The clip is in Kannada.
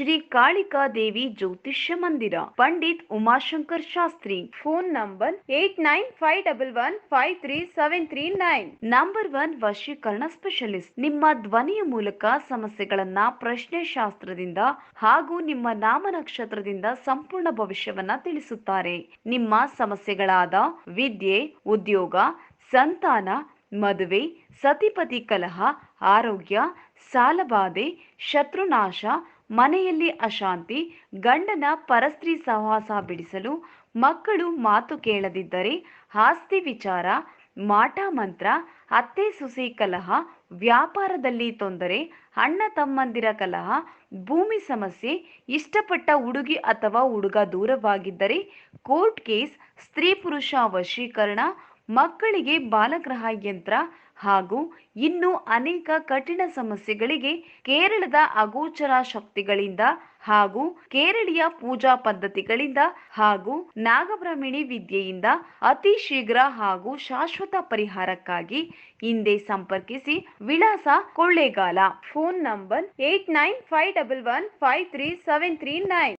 ಶ್ರೀ ಕಾಳಿಕಾ ದೇವಿ ಜ್ಯೋತಿಷ್ಯ ಮಂದಿರ, Pandit Umashankar Shastri. Phone number 8951153739. Number 1 ವಶೀಕರಣ ಸ್ಪೆಷಲಿಸ್ಟ್. ನಿಮ್ಮ ಧ್ವನಿಯ ಮೂಲಕ ಸಮಸ್ಯೆಗಳನ್ನ ಪ್ರಶ್ನೆ ಶಾಸ್ತ್ರದಿಂದ ಹಾಗೂ ನಿಮ್ಮ ನಾಮ ನಕ್ಷತ್ರದಿಂದ ಸಂಪೂರ್ಣ ಭವಿಷ್ಯವನ್ನ ತಿಳಿಸುತ್ತಾರೆ. ನಿಮ್ಮ ಸಮಸ್ಯೆಗಳಾದ ವಿದ್ಯೆ, ಉದ್ಯೋಗ, ಸಂತಾನ, ಮದುವೆ, ಸತಿಪತಿ ಕಲಹ, ಆರೋಗ್ಯ, ಸಾಲಬಾಧೆ, ಶತ್ರುನಾಶ, ಮನೆಯಲ್ಲಿ ಅಶಾಂತಿ, ಗಂಡನ ಪರಸ್ತ್ರೀ ಸಹವಾಸ ಬಿಡಿಸಲು, ಮಕ್ಕಳು ಮಾತು ಕೇಳದಿದ್ದರೆ, ಆಸ್ತಿ ವಿಚಾರ, ಮಾಟ ಮಂತ್ರ, ಅತ್ತೆ ಸೊಸೆ ಕಲಹ, ವ್ಯಾಪಾರದಲ್ಲಿ ತೊಂದರೆ, ಅಣ್ಣ ತಮ್ಮಂದಿರ ಕಲಹ, ಭೂಮಿ ಸಮಸ್ಯೆ, ಇಷ್ಟಪಟ್ಟ ಹುಡುಗಿ ಅಥವಾ ಹುಡುಗ ದೂರವಾಗಿದ್ದರೆ, ಕೋರ್ಟ್ ಕೇಸ್, ಸ್ತ್ರೀ ಪುರುಷ ವಶೀಕರಣ, ಮಕ್ಕಳಿಗೆ ಬಾಲಗ್ರಹ ಯಂತ್ರ ಹಾಗೂ ಇನ್ನೂ ಅನೇಕ ಕಠಿಣ ಸಮಸ್ಯೆಗಳಿಗೆ ಕೇರಳದ ಅಗೋಚರ ಶಕ್ತಿಗಳಿಂದ ಹಾಗೂ ಕೇರಳೀಯ ಪೂಜಾ ಪದ್ಧತಿಗಳಿಂದ ಹಾಗೂ ನಾಗಬ್ರಾಹ್ಮಣಿ ವಿದ್ಯೆಯಿಂದ ಅತಿ ಶೀಘ್ರ ಹಾಗೂ ಶಾಶ್ವತ ಪರಿಹಾರಕ್ಕಾಗಿ ಹಿಂದೆ ಸಂಪರ್ಕಿಸಿ. ವಿಳಾಸ ಕೊಳ್ಳೇಗಾಲ. Phone number 8951153739.